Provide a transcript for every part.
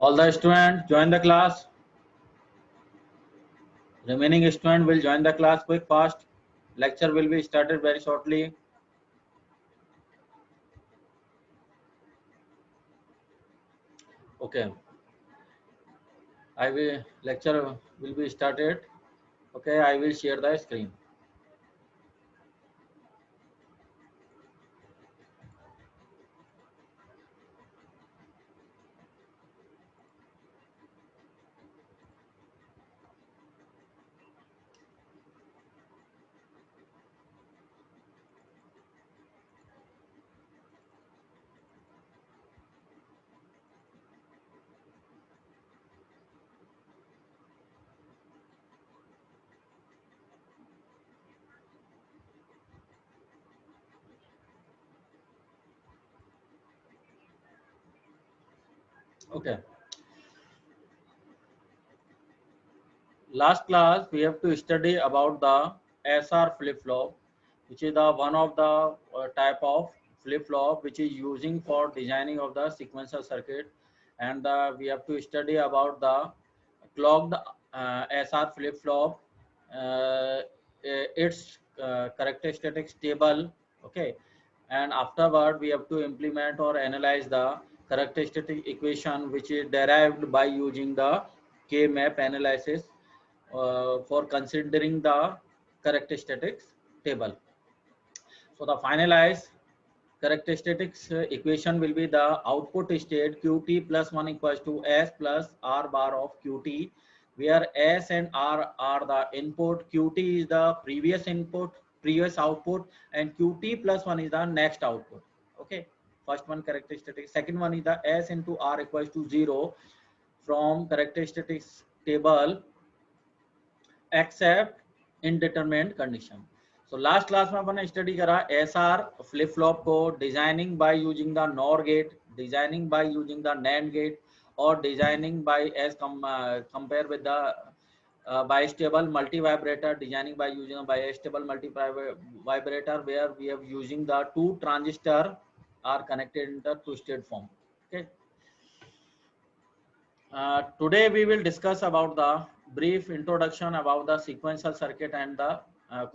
All the students join the class. Remaining student will join the class quick fast. Lecture will be started very shortly. Okay. I will lecture will be started. Okay, I will share the screen. Okay. Last class we have to study about the SR flip flop, which is the one of the type of flip flop which is using for designing of the sequential circuit, and we have to study about the clocked SR flip flop, its characteristics table. Okay, and afterward we have to implement or analyze the characteristic equation which is derived by using the K-map analysis for considering the characteristics table. So the finalized characteristics equation will be the output state Qt plus 1 equals to S plus R bar of Qt, where S and R are the input, Qt is the previous input, previous output, and Qt plus 1 is the next output. Okay, first one characteristic. Second one is the S into R equals to 0 from characteristics table except indeterminate condition. So last class में अपन study करा SR flip flop को designing by using the NOR gate, designing by using the NAND gate, और designing by as compare with the bistable multi vibrator, designing by using a bistable multi vibrator where we have using the two transistor are connected in the twisted form. Okay. Today we will discuss about the brief introduction about the sequential circuit and the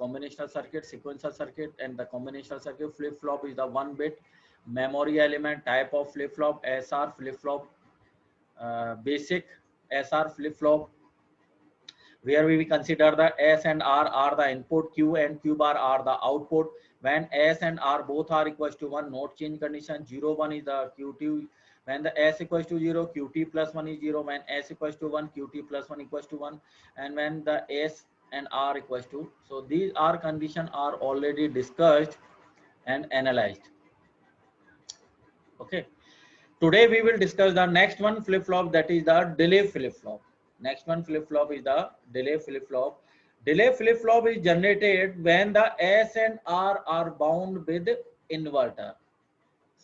combinational circuit. Sequential circuit and the combinational circuit. Flip flop is the one bit memory element type of flip flop. SR flip flop, basic SR flip flop, where we consider the S and R are the input, Q and Q bar are the output. When S and R both are equals to 1, not change condition. 0 1 is the Qt. When the S equals to 0, Qt plus 1 is 0. When S equals to 1, Qt plus 1 equals to 1. And when the S and R equals to, so these are condition are already discussed and analyzed. Okay. Today we will discuss the next one flip flop, that is the delay flip flop. Next one flip flop is the delay flip flop. Delay flip flop is generated when the S and R are bound with inverter.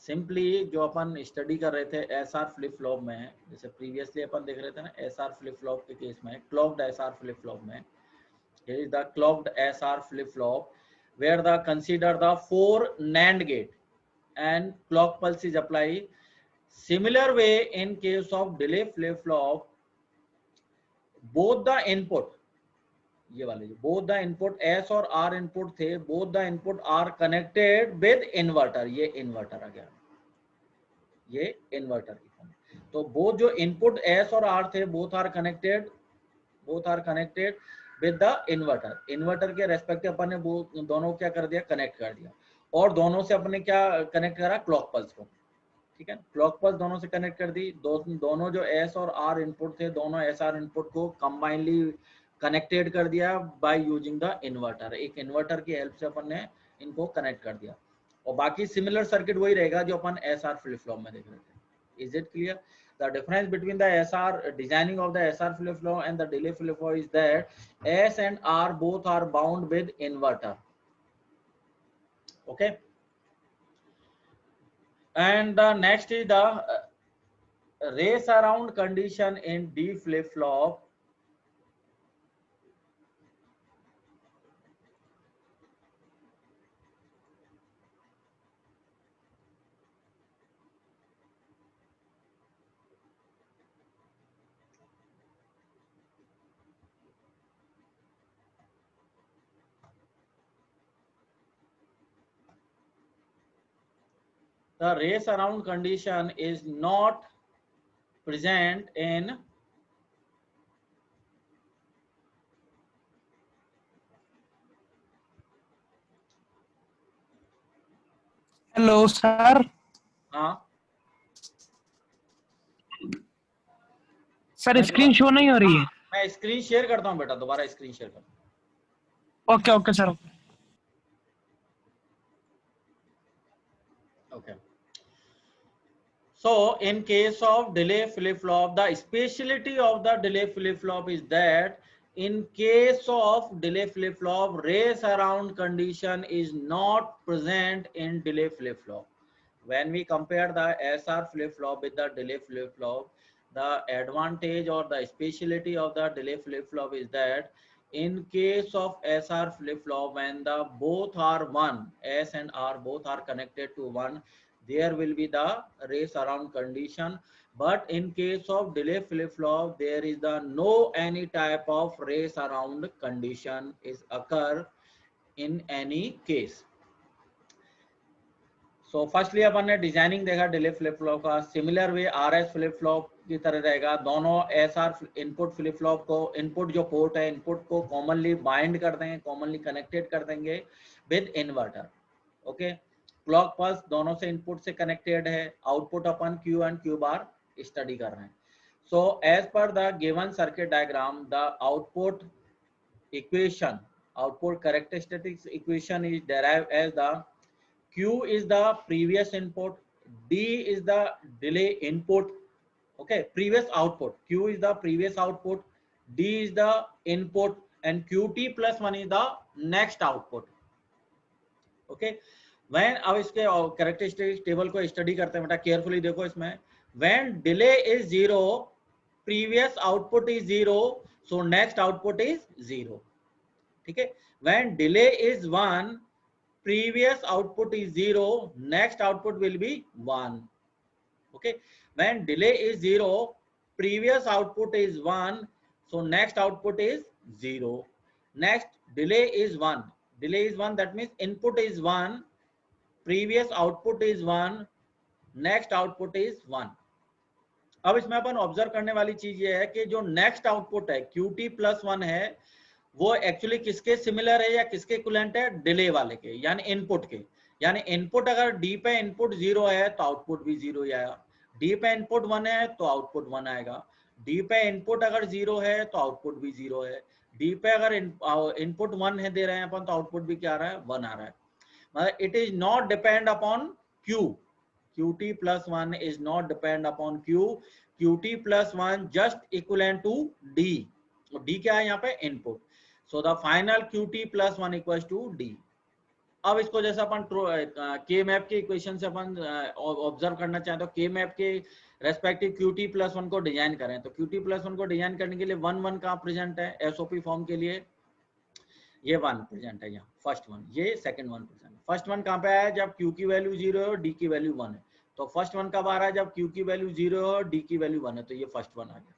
Simply जो अपन study कर रहे थे S R flip flop में, जैसे previously अपन देख रहे थे ना एस आर फ्लिप फ्लॉप के केस में, clogged S R flip flop में, here is the clocked SR flip flop where the consider the 4 NAND gate and clock pulse is applied. Similar way in case of delay flip flop, both the input, ये वाले both the input S और R input थे, both the input are connected with inverter. ये inverter आ गया, ये inverter की form. तो both जो input S और R थे both are connected with the inverter. Inverter के रेस्पेक्टिव अपन ने दोनों क्या कर दिया, कनेक्ट कर दिया, और दोनों से अपने क्या कनेक्ट करा, क्लॉक पल्स को. ठीक है, क्लॉक पल्स दोनों से कनेक्ट कर दी. दोनों जो एस और आर इनपुट थे, दोनों एस आर इनपुट को कंबाइनली कनेक्टेड कर दिया बाय यूजिंग द इन्वर्टर. एक इन्वर्टर की हेल्प से अपन ने इनको कनेक्ट कर दिया, और बाकी सिमिलर सर्किट वही रहेगा जो अपन एस आर फ्लिप फ्लॉप में देख रहे थे. Is it clear? The difference between the SR designing of the SR flip flop and the delay flip flop is that S and R both are bound with inverter. Okay. And the next is the race around condition in D flip flop. the race around condition is not present in hello sir. हाँ sir screen show नहीं हो रही है। मैं screen share करता हूँ बेटा, दोबारा स्क्रीन शेयर करता हूँ। Okay okay sir. Okay. So in case of delay flip-flop, the specialty of the delay flip-flop is that in case of delay flip-flop, race around condition is not present in delay flip-flop. When we compare the SR flip-flop with the delay flip-flop, the advantage or the specialty of the delay flip-flop is that in case of SR flip-flop, when the both are one, S and R both are connected to one, there will be the race around condition. But in case of delay flip-flop, there is the no any type of race around condition is occur in any case. So firstly अपन ने designing देखा delay flip flop का। Similar way RS flip flop की तरह रहेगा। दोनों SR input flip flop को, input जो पोर्ट है, इनपुट को कॉमनली बाइंड कर देंगे, कॉमनली कनेक्टेड कर देंगे with inverter. Okay, clock pulse दोनों से इनपुट से कनेक्टेड है। आउटपुट अपन Q and Q bar study कर रहे हैं। So as per the given circuit diagram, the output equation, output characteristics equation is derived as the Q is the previous input, D is the delay input, okay, previous output. Q is the previous output, D is the input, and QT plus 1 is the next output. Okay, when अब इसके characteristic table को study करते हैं बेटा, carefully देखो इसमें, when delay is 0, previous output is 0, so next output is 0. ठीक है, when delay is 1, previous output is 0, next output will be 1. Okay, when delay is 0, previous output is 1, so next output is 0. Next, delay is 1, delay is 1, that means input is 1, previous output is 1, next output is 1. अब इसमें अपन observe करने वाली चीज ये है कि जो next output है QT प्लस 1 है, वो एक्चुअली किसके सिमिलर है या किसके इक्विवेलेंट है? डिले वाले के, यानी इनपुट के। यानी इनपुट अगर डी पे इनपुट 0 है तो आउटपुट भी 0 ही आएगा, डी पे इनपुट 1 है तो आउटपुट 1 आएगा, डी पे इनपुट अगर 0 है तो आउटपुट भी 0 है, डी पे अगर इनपुट 1 है दे रहे हैं अपन तो आउटपुट भी क्या आ रहा है? 1 आ रहा है। मतलब it is not depend upon Q, QT plus 1 is not depend upon Q, QT plus 1 just equivalent to D, और D क्या है यहाँ पे? Input. So the final QT plus 1 equals to D. अब इसको जैसे अपन के मैप के इक्वेशन से अपन ऑब्जर्व करना चाहें तो के मैप के रेस्पेक्टिव QT plus 1 को डिजाइन करें तो QT plus 1 को डिजाइन करने के लिए 1 1 कहाँ प्रेजेंट है? SOP फॉर्म के लिए ये 1 प्रेजेंट है यहाँ, फर्स्ट 1, ये सेकंड 1 प्रेजेंट। फर्स्ट 1 कहाँ पे आया? जब Q की वैल्यू 0 है और D की वैल्यू 1 है। तो फर्स्ट 1 कब आ रहा है? जब Q की वैल्यू 0 है और D की वैल्यू 1 है, तो ये फर्स्ट 1 आ गया।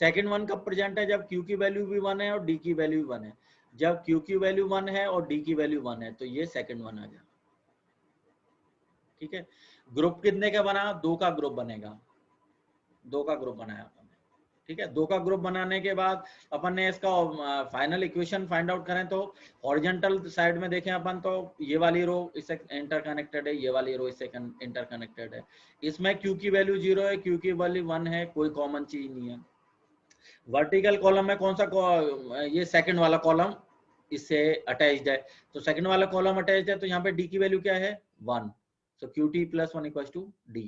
सेकंड 1 कब प्रेजेंट है? जब Q की वैल्यू भी 1 है और D की वैल्यू भी 1 है। जब Q की वैल्यू 1 है और D की वैल्यू 1 है, तो ये सेकंड 1 आ गया। ठीक है, ग्रुप कितने का बना? 2 का ग्रुप बनेगा, 2 का ग्रुप बनाया अपन ने। ठीक है, 2 का ग्रुप बनाने के बाद अपन ने इसका फाइनल इक्वेशन फाइंड आउट करें तो हॉरिजॉन्टल साइड में देखें अपन तो ये वाली रो इससे इंटरकनेक्टेड है, ये वाली रो इससे इंटरकनेक्टेड है। इसमें Q की वैल्यू 0 है, Q की वैल्यू 1 है, कोई कॉमन चीज नहीं है। वर्टिकल कॉलम में कौन सा? ये सेकंड वाला कॉलम इससे अटैच्ड है, तो सेकंड वाला कॉलम अटैच्ड है, तो यहाँ पे D की वैल्यू क्या है? 1, सो QT plus 1 equals to D।